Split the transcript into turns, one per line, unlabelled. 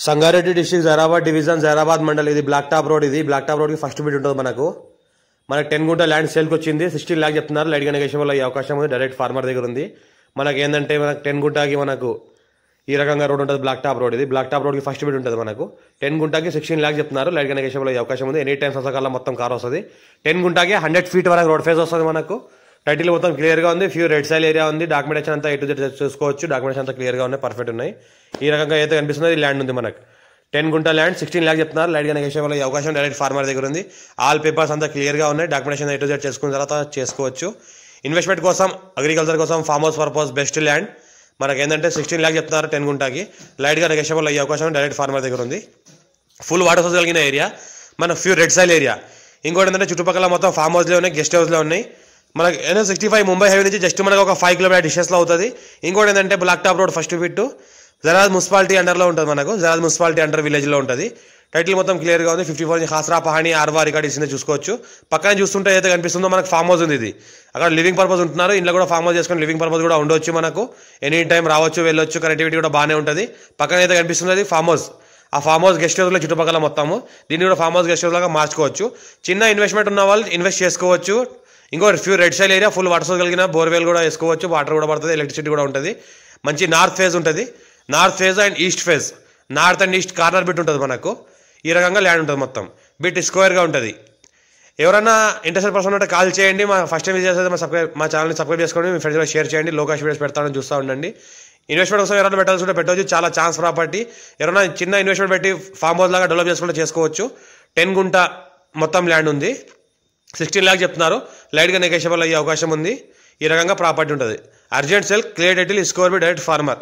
Sangareddy district Zaheerabad division Zaheerabad mandal ఇది black top road. ఇది black top road కి ఫస్ట్ బిట్ ఉంటుంది. మనకు 10 గుంట ల్యాండ్ సేల్ కి వచ్చింది. 16 లాక్ చెప్తున్నారు. లైట్ గా నెగోషియబుల్ అయ్యే అవకాశం ఉంది. డైరెక్ట్ ఫార్మర్ దగ్గర ఉంది. మనకి ఏంటంటే 10 గుంటకి మనకు ఈ రకంగా రోడ్ ఉంటుంది. బ్లాక్ టాప్ రోడ్ ఇది బ్లాక్ టాప్ రోడ్ కి ఫస్ట్ బిట్ ఉంటుంది. మనకు 10 గుంటకి 16 లాక్ చెప్తున్నారు. లైట్ గా నెగోషియబుల్ అయ్యే అవకాశం ఉంది. ఎనీ టైం సకాలంలో మొత్తం కార్ వస్తుంది. 10 గుంటకి 100 ఫీట్ వరకు రోడ్ ఫేస్ వస్తుంది. మనకు టైటిల్ మొత్తం క్లియర్ గా ఉంది. ఫ్యూ రెడ్ సైల్ ఏరియా ఉంది. డాక్యుమెంటేషన్ అంతా ఎటు చూసుకోవచ్చు. డాక్యుమెంటేషన్ అంతా క్లియర్ గా ఉన్నాయి. పర్ఫెక్ట్ ఉన్నాయి. ఈ రకంగా అయితే కనిపిస్తుంది. ఈ ల్యాండ్ ఉంది మనకు 10 గుంట ల్యాండ్ 16 లాక్ చెప్తున్నారు. లైట్ గా నెగోషియబుల్ అయ్యే అవకాశం డైరెక్ట్ ఫార్మర్ దగ్గర ఉంది. ఆల్ పేపర్స్ అంతా క్లియర్ గా ఉన్నాయి. డాక్యుమెంటేషన్ ఎటు చేసుకున్న తర్వాత చేసుకోవచ్చు. ఇన్వెస్ట్మెంట్ కోసం అగ్రికల్చర్ కోసం farm house purpose best land. మనకి ఏంటంటే 16 లాక్ చెప్తున్నారు 10 గుంటకి. లైట్ గా నెగోషియబుల్ అయ్యే అవకాశం డైరెక్ట్ ఫార్మర్ దగ్గర ఉంది. ఫుల్ వాటర్ సోర్స్ కలిగిన ఏరియా. మనకు ఫ్యూ రెడ్ సైల్ ఏరియా. ఇంకోటి ఏంటంటే చుట్టుపక్కల మొత్తం ఫార్మ్ హౌస్లో ఉన్నాయి, గెస్ట్ హౌస్లో ఉన్నాయి. మనకి NH65 ముంబై హైవే నుంచి జస్ట్ మనకు ఒక 5 కిలోమీటర్ డిస్టెన్స్లో అవుతుంది. ఇంకోటి ఏంటంటే black top road first bit జరాద్ మున్సిపాలిటీ అండర్లో ఉంటుంది. మనకు జరాద్ మున్సిపాలిటీ అండర్ విలేజ్లో ఉంటుంది. టైటిల్ మొత్తం క్లియర్గా ఉంది. 54 హాస్రా పహాణి ఆర్వా రికార్డ్ ఇచ్చింది చూసుకోవచ్చు. పక్కన చూస్తుంటే ఏదైతే కనిపిస్తుందో మనకు ఫామ్ హౌస్ ఉంది. ఇది అక్కడ లివింగ్ పర్పస్ ఉంటున్నారు. ఇంట్లో కూడా ఫామ్ హౌస్ చేసుకుని లివింగ్ పర్పస్ కూడా ఉండొచ్చు. మనకు ఎనీ టైం రావచ్చు వెళ్ళొచ్చు. కనెక్టివిటీ కూడా బాగానే ఉంటుంది. పక్కన అయితే కనిపిస్తుంది ఫామ్ హౌస్. ఆ ఫామ్ హౌస్ గెస్ట్ హౌస్లో చుట్టుపక్కల మొత్తము దీన్ని కూడా ఫామ్ హౌస్ గెస్ట్ హౌస్ లాగా మార్చుకోవచ్చు. చిన్న ఇన్వెస్ట్మెంట్ ఉన్న వాళ్ళు ఇన్వెస్ట్ చేసుకోవచ్చు. ఇంకో few red సైల్ area full water source కలిగిన బోర్వెల్ కూడా వేసుకోవచ్చు. వాటర్ కూడా పడుతుంది. ఎలక్ట్రిసిటీ కూడా ఉంటుంది. మంచి నార్త్ ఫేజ్ ఉంటుంది. North phase and east phase. North and east corner bit ఉంటుంది. మనకు ఈ రకంగా ల్యాండ్ ఉంటుంది. మొత్తం బిట్ స్క్వేర్గా ఉంటుంది. ఎవరైనా ఇంట్రెస్టెడ్ పర్సన్ ఉంటే కాల్ చేయండి. మా ఫస్ట్ టైం విజిట్ చేస్తే మా ఛానల్ని సబ్స్క్రైబ్ చేసుకోండి. మీ ఫ్రెండ్స్ షేర్ చేయండి. లోకేష్ వీడియోస్ పెడతానని చూస్తూ ఉండండి. ఇన్వెస్ట్మెంట్ కోసం ఎవరైనా పెట్టాల్సి ఉంటే పెట్టవచ్చు. చాలా ఛాన్స్ ప్రాపర్టీ. ఎవరైనా చిన్న ఇన్వెస్ట్మెంట్ పెట్టి ఫామ్ హౌస్ లాగా డెవలప్ చేసుకుంటే చేసుకోవచ్చు. 10 గుంట మొత్తం ల్యాండ్ ఉంది. 16 లాక్ చెప్తున్నారు. లైట్గా నెగోషియబుల్ అయ్యే అవకాశం ఉంది. ఈ రకంగా ప్రాపర్టీ ఉంటుంది. Urgent sell clear title score be direct farmer.